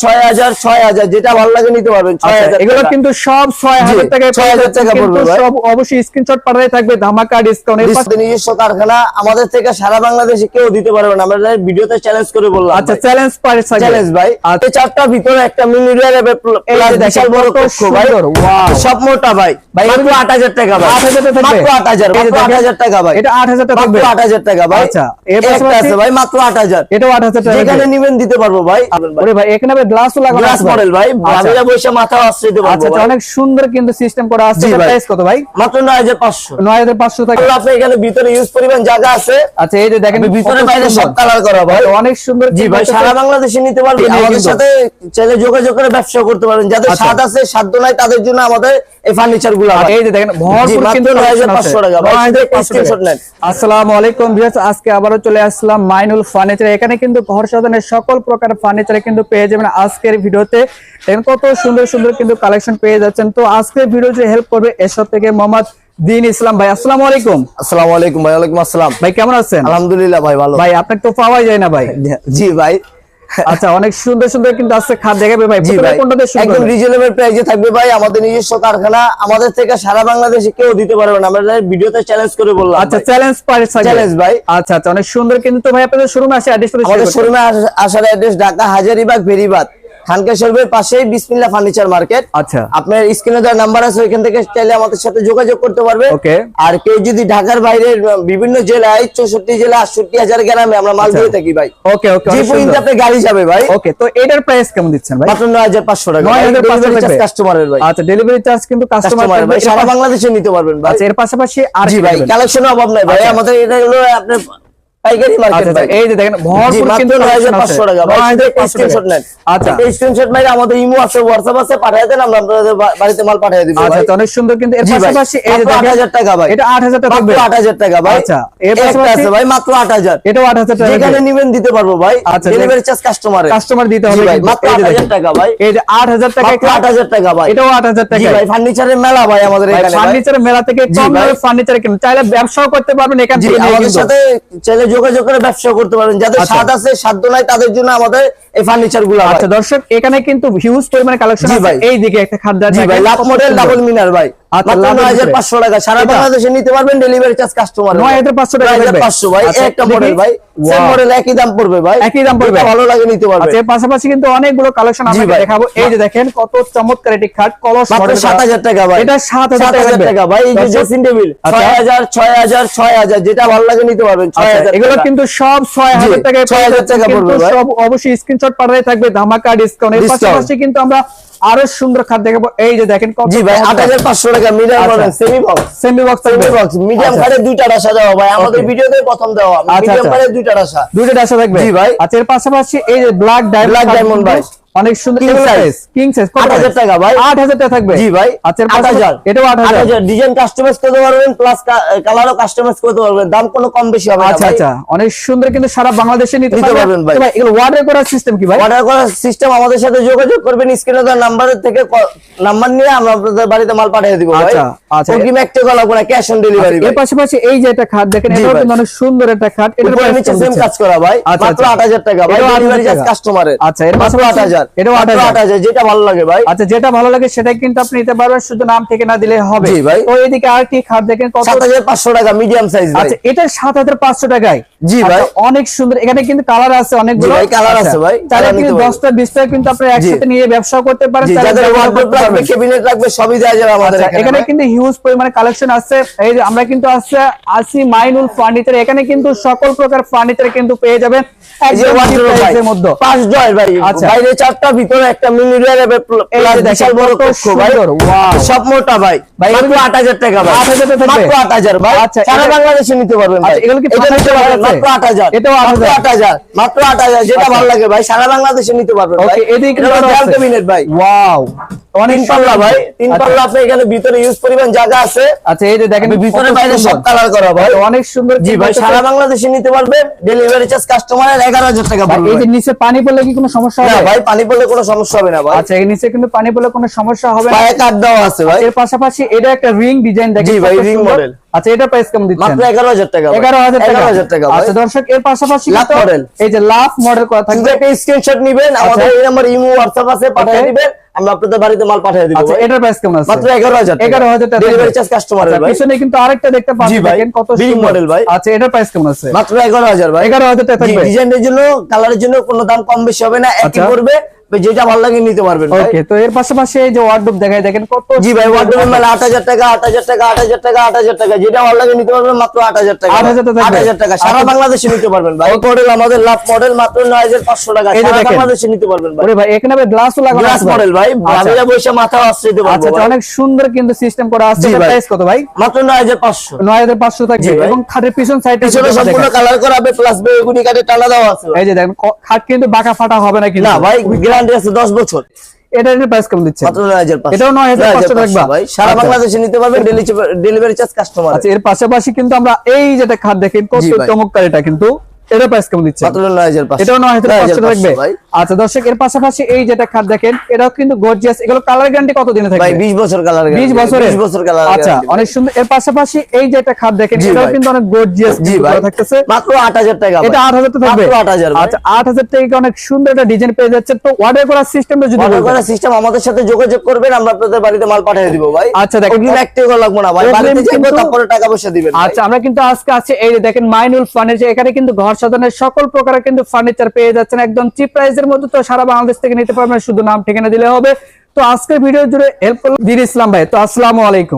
6000 যেটা ভালো লাগে নিতে পারবেন। 6000 এগুলো কিন্তু সব 6000 টাকায় 6000 টাকা পড়বে ভাই। সব অবশ্যই স্ক্রিনশট পাঠাতে থাকবে, ধামাকা ডিসকাউন্ট। নিজস্ব কারখানা, আমাদের থেকে সারা বাংলাদেশে কেউ দিতে পারবে না, আমরা ভিডিওতে চ্যালেঞ্জ করে বললাম। আচ্ছা, চ্যালেঞ্জ পারে চ্যালেঞ্জ ভাই। এই চারটার ভিতরে একটা মিনি রিয়ার প্লাস বিশাল বড় কক্ষ ভাই। সব মোটা ভাই। ভাই মাত্র 8000 টাকা ভাই। 8000 টাকা থাকবে। মাত্র 8000, মাত্র 8000 টাকা ভাই। এটা 8000 টাকা থাকবে। মাত্র 8000 টাকা ভাই। আচ্ছা, একটা আছে ভাই মাত্র 8000। এটাও 8000 টাকা। যেখানে নিবেন দিতে পারবো ভাই। ওরে ভাই, এখানে ভাই গ্লাসও লাগানো গ্লাস আছে মডেল ভাই। ভাবিরা বসে মাথা আশ্রয় দিতে পারবো। আচ্ছা, অনেক সুন্দর কিন্তু সিস্টেম করা আছে। এটা প্রাইস কত ভাই? মাত্র 9500। 9500 টাকা। আপনি এখানে ভিতরে ইউজ পরিমাণ জায়গা আছে। আচ্ছা, এই যে দেখেন ভিতরে বাইরে সব কালার করা ভাই। অনেক সুন্দর। জি ভাই, সারা বাংলাদেশে নিতে পারবেন। আমাদের সাথে চাইলে যোগাযোগ করে ব্যবসা করতে পারেন। যাদের স্বাদ আছে, সাধ্য নাই, তাদের জন্য আমাদের এই ফার্নিচার গুলো। এই যে দেখেন ভরপুর কিন্তু 9500 টাকা ভাই। স্ক্রিনশট নেন। আসসালামু আলাইকুম ভিউয়ার্স, আজকে আবারো চলে আসলাম মাইনুল ফার্নিচার। এখানে কিন্তু ঘর সাজানোর সকল প্রকার ফার্নিচার কিন্তু পেয়ে যাবেন আজকের ভিডিওতে। দেখেন কত সুন্দর সুন্দর কিন্তু কালেকশন পেয়ে যাচ্ছেন। তো আজকের ভিডিওতে হেল্প করবে এসব থেকে মোহাম্মদ দিন ইসলাম ভাই। আসসালামু আলাইকুম। আসসালামু আলাইকুম ভাই। ওয়ালাইকুম আসসালাম ভাই, কেমন আছেন? আলহামদুলিল্লাহ ভাই, ভালো। ভাই আপনাকে তো পাওয়াই যায় না ভাই। জি ভাই। আচ্ছা, অনেক সুন্দর সুন্দর কিন্তু আছে খাট দেখাবে ভাই। কোনটাতে শুরু একদম রিজনেবল প্রাইসে থাকবে ভাই। আমাদের নিজস্ব কারখানা, আমাদের থেকে সারা বাংলাদেশে কেউ দিতে পারবে না, আমরা ভিডিওতে চ্যালেঞ্জ করে বললাম। আচ্ছা, চ্যালেঞ্জ পারে চ্যালেঞ্জ ভাই। আচ্ছা আচ্ছা, অনেক সুন্দর কিন্তু। তো ভাই আপনাদের শোরুমে আসে অ্যাড্রেস করে আমাদের শোরুমে আসার অ্যাড্রেস ঢাকা হাজারীবাগ ভেরিবাদ খানকা শরীফের পাশেই বিসমিল্লাহ ফার্নিচার মার্কেট। আচ্ছা, আপনার স্ক্রিনে দেওয়া নাম্বার আছে, ওইখান থেকে চাইলে আমাদের সাথে যোগাযোগ করতে পারবে। ওকে। আর কেউ যদি ঢাকার বাইরে বিভিন্ন জেলায় 64 জেলা 68,000 গ্রামে আমরা মাল দিয়ে থাকি ভাই। ওকে ওকে, যে পর্যন্ত আপনি গাড়ি যাবে ভাই। ওকে, তো এটার প্রাইস কেমন দিচ্ছেন ভাই? মাত্র 9500 টাকা। 9500 টাকা কাস্টমারের ভাই। আচ্ছা, ডেলিভারি চার্জ কিন্তু কাস্টমার ভাই সারা বাংলাদেশে নিতে পারবেন ভাই। আচ্ছা, এর পাশাপাশি আর জি ভাই, কালেকশনের অভাব নাই ভাই। আমাদের এটা হলো আপনার পাইকারি মার্কেট ভাই। এই যে দেখেন ভরপুর কিন্তু 9500 টাকা ভাই। স্ক্রিনশট নেন। আচ্ছা, এই স্ক্রিনশট ভাই আমাদের ইমো আছে, হোয়াটসঅ্যাপ আছে, পাঠিয়ে দেন, আমরা আপনাদের বাড়িতে মাল পাঠিয়ে দিব ভাই। আচ্ছা, অনেক সুন্দর কিন্তু। এর পাশাপাশি এই যে 8000 টাকা ভাই। এটা 8000 টাকা থাকবে। 8000 টাকা ভাই। আচ্ছা, এর পাশাপাশি আছে ভাই মাত্র 8000। এটাও 8000 টাকা। যেখানে নিবেন দিতে পারবো ভাই। আচ্ছা, ডেলিভারি চার্জ কাস্টমার দিতে হবে ভাই। মাত্র 8000 টাকা ভাই। এই যে 8000 টাকা, 8000 টাকা ভাই। এটাও 8000 টাকা। জি ভাই, ফার্নিচারের মেলা ভাই আমাদের এখানে। ফার্নিচারের মেলা থেকে কম দামে ফার্নিচার কিনুন, চাইলে ব্যবসাও করতে পারবেন এখান থেকে। আমাদের সাথে চাইলে যোগাযোগ করে ব্যবসা করতে পারেন। যাদের স্বাদ আছে, সাধ্য নাই, তাদের জন্য আমাদের এই ফার্নিচার গুলো। আচ্ছা দর্শক, এখানে কিন্তু হিউজ পরিমাণে কালেকশন আছে। এই দিকে একটা খাট জি ভাই, লাভ মডেল ডাবল মিনার ভাই। মাত্র 9500 টাকা। সারা বাংলাদেশে নিতে পারবেন, ডেলিভারি চার্জ কাস্টমার। 9500 টাকা। 9500 ভাই। একটা মডেল ভাই, সেম মডেল একই দাম পড়বে ভাই। একই দাম পড়বে, ভালো লাগে নিতে পারবেন। আচ্ছা, এর পাশাপাশি কিন্তু অনেকগুলো কালেকশন আপনাদের দেখাবো। এই যে দেখেন কত চমৎকার একটি খাট, কলস মডেল। 7000 টাকা ভাই। এটা 7000 টাকা ভাই। এই যে ড্রেসিং টেবিল 6000 যেটা ভালো লাগে নিতে পারবেন। 6000। এগুলো কিন্তু সব 6000 টাকা। 6000 টাকা পড়বে ভাই। সব অবশ্যই স্ক্রিনশট পাঠাতে থাকবে, ধামাকা ডিসকাউন্ট। এর পাশাপাশি কিন্তু আমরা আরো সুন্দর খাট দেখাবো। এই যে দেখেন জি ভাই, 8500 টাকা medium model semi box medium খাটে দুইটা রাশা দেওয়া ভাই। আমাদের ভিডিওতে প্রথম দেওয়া মিডিয়াম খাটে দুইটা রাশা থাকবে। জি ভাই। আচ্ছা, এর পাশাপাশি এই যে ব্ল্যাক ডায়মন্ড ভাই, অনেক সুন্দর কিং সাইজ। 8000 টাকা ভাই। 8000 টাকা থাকবে। জি ভাই। আচ্ছা, 8000। এটাও 8000। ডিজাইন কাস্টমাইজ করতে পারবেন, প্লাস কালারও কাস্টমাইজ করতে পারবেন। দাম কোনো কম বেশি হবে না। আচ্ছা আচ্ছা, অনেক সুন্দর কিন্তু সারা বাংলাদেশে নিতে পারবেন ভাই। এগুলো অর্ডার করার সিস্টেম কি ভাই? অর্ডার করার সিস্টেম আমাদের সাথে যোগাযোগ করবেন, স্ক্রিনে দেওয়া নাম্বারের থেকে নাম্বার নিয়ে আমরা আপনাদের বাড়িতে মাল পাঠিয়ে দিব ভাই। আচ্ছা আচ্ছা, ওকে ম্যাকটে গলা কোনা ক্যাশ অন ডেলিভারি। এর পাশাপাশি এই যে একটা খাট দেখেন, এটা কিন্তু অনেক সুন্দর একটা খাট। এটার উপরে নিচে সেম কাজ করা ভাই। মাত্র 8000 টাকা ভাই। ডেলিভারি চার্জ কাস্টমারের। আচ্ছা, এর পাশাপাশি 8000। এটাও 8000। যেটা ভালো লাগে ভাই। আচ্ছা, যেটা ভালো লাগে সেটাই কিন্তু আপনি নিতে পারবেন, শুধু নাম থেকে না দিলে হবে। জি ভাই। তো এদিকে আর কি খাট দেখেন কত? 7500 টাকা মিডিয়াম সাইজ ভাই। আচ্ছা, এটা 7500 টাকায়। জি ভাই, অনেক সুন্দর। এখানে কিন্তু কালার আছে অনেকগুলো। ভাই কালার আছে ভাই। তাহলে কিন্তু 10টা 20টা কিন্তু আপনি একসাথে নিয়ে ব্যবসা করতে পারেন। যাদের ওয়ার্ডরোব লাগবে, ক্যাবিনেট লাগবে, সবই দেওয়া যাবে আমাদের এখানে। এখানে কিন্তু হিউজ পরিমাণে কালেকশন আছে। এই যে আমরা কিন্তু আসি মাইনুল ফার্নিচার। এখানে কিন্তু সকল প্রকার ফার্নিচার কিন্তু পেয়ে যাবেন একদম প্রাইসের মধ্যে। 5 জয় ভাই। বাইরে 4টা, ভিতরে একটা মিনি রিয়ার প্লাস বিশাল বড় কক্ষ ভাই। সব মোটা ভাই। মাত্র 8000 টাকা ভাই। 8000 টাকা থাকবে। মাত্র 8000 ভাই। সারা বাংলাদেশে নিতে পারবেন ভাই। এগুলো কি এটা নিতে পারবেন মাত্র 8000। এটাও 8000। মাত্র 8000 যেটা ভালো লাগে ভাই। সারা বাংলাদেশে নিতে পারবেন ভাই। ওকে, এদিকে কিন্তু ক্যাবিনেট ভাই। ওয়াও, অনেক পাল্লা ভাই। 3 পাল্লা। আপনি এখানে ভিতরে ইউজ পরিমাণ জায়গা আছে। আচ্ছা, এই যে দেখেন ভিতরে বাইরে সব কালার করা ভাই। অনেক সুন্দর। জি ভাই, সারা বাংলাদেশে নিতে পারবেন। ডেলিভারি চার্জ কাস্টমারের 11000 টাকা পড়বে। এই যে নিচে পানি পড়লে কি কোনো সমস্যা হবে না ভাই? পানি পড়লে কোনো সমস্যা হবে না ভাই। আচ্ছা, এই নিচে কিন্তু পানি পড়লে কোনো সমস্যা হবে না। পায়ে কাট দেওয়া আছে ভাই। এর পাশাপাশি এটা একটা রিং ডিজাইন দেখেন। জি ভাই, রিং মডেল। আচ্ছা এটা প্রাইস কেমন দিচ্ছেন? মাত্র 11000 টাকা। 11000 টাকা। আচ্ছা দর্শক এর পাশাপাশি লাভ মডেল, এই যে লাভ মডেল করা থাকবে, একটা স্ক্রিনশট নেবেন, আমাদের এই নাম্বার ইমো হোয়াটসঅ্যাপ আছে, পাঠিয়ে দিবেন, আমরা আপনাদের বাড়িতে মাল পাঠিয়ে দিব। আচ্ছা এটার প্রাইস কেমন আছে? মাত্র 11000 টাকা। 11000 টাকা ডেলিভারি চার্জ কাস্টমারের ভাই। পিছনে কিন্তু আরেকটা দেখতে পাচ্ছেন, দেখেন কত সুন্দর মডেল ভাই। আচ্ছা এটার প্রাইস কেমন আছে? মাত্র 11000 ভাই। 11000 টাকা থাকবে। ডিজাইনের জন্য, কালারের জন্য কোনো দাম কম বেশি হবে না, একই পড়বে, যেটা ভালো লাগে নিতে পারবেন ভাই। ওকে, তো এর পাশাপাশি এই যে ওয়ার্ডরোব দেখাই, দেখেন কত। জি ভাই, ওয়ার্ডরোবের মাল 8000 টাকা, 8000 টাকা, 8000 টাকা, 8000 টাকা, যেটা ভালো লাগে নিতে পারবেন মাত্র 8000 টাকা। 8000 টাকা সারা বাংলাদেশে নিতে পারবেন ভাই। মডেল আমাদের লাভ মডেল মাত্র 9500 টাকা, সারা বাংলাদেশে নিতে পারবেন ভাই। ওরে ভাই এখানে ভাই গ্লাসও লাগানো আছে, গ্লাস মডেল ভাই, ভাবিরা বসে মাথা আশ্রয় দিতে পারবে। আচ্ছা অনেক সুন্দর কিন্তু সিস্টেম করা আছে। এর প্রাইস কত ভাই? মাত্র 9500। 9500 থাকবে এবং খাটের পিছন সাইডে পিছনে সম্পূর্ণ কালার করা হবে, প্লাস বেগুনি কাটে টানা দেওয়া আছে। এই যে দেখেন খাট কিন্তু বাঁকা ফাটা হবে না কিন্তু। না ভাই, গ্যারান্টি আছে 10 বছর। এটার প্রাইস কেমন দিচ্ছেন? মাত্র 9500। এটাও 9500 রাখবা ভাই, সারা বাংলাদেশে নিতে পারবেন, ডেলিভারি চার্জ কাস্টমার। আচ্ছা এর পাশাপাশি কিন্তু আমরা এই যেটা খাট দেখেন কত চমৎকার, এটা কিন্তু এটার প্রাইস কেমন দিচ্ছেন? মাত্র 9500। এটাও 9500 থাকবে। আচ্ছা দর্শক এর পাশাপাশি এই যেটা খাট দেখেন, এটাও কিন্তু গর্জিয়াস। এগুলো কালার গ্যারান্টি কত দিনে থাকবে? ভাই 20 বছর কালার গ্যারান্টি। 20 বছরের? 20 বছর কালার আচ্ছা গ্যারান্টি। অনেক সুন্দর। এর পাশাপাশি এই যেটা খাট দেখেন, এটাও কিন্তু অনেক গর্জিয়াস থাকতেছে। মাত্র 8000 টাকা। এটা 8000 টাকা থাকবে। মাত্র 8000। আচ্ছা 8000 টাকা অনেক সুন্দর একটা ডিজাইন পেয়ে যাচ্ছে। তো অর্ডার করার সিস্টেমটা যদি অর্ডার বলতেন। করার সিস্টেম আমাদের সাথে যোগাযোগ করবেন, আমরা আপনাদের বাড়িতে মাল পাঠিয়ে দিব ভাই। আচ্ছা দেখেন অগ্রিম 1 টাকা লাগবে না ভাই, বাড়িতে যাবো তারপরে টাকা পয়সা দিবেন। আচ্ছা আমরা কিন্তু আজকে আছে এই যে দেখেন মাইনুল ফার্নিচার, এখানে কিন্তু ঘর সাজানোর সকল প্রকারের কিন্তু ফার্নিচার পেয়ে যাচ্ছেন একদম চিপ প্রাইসের মধ্যে। তো সারা বাংলাদেশ থেকে নিতে পারবেন, শুধু নাম ঠিকানা দিলে হবে। তো আজকের ভিডিও জুড়ে হেল্প করলাম দিন ইসলাম ভাই। তো আসসালামু আলাইকুম।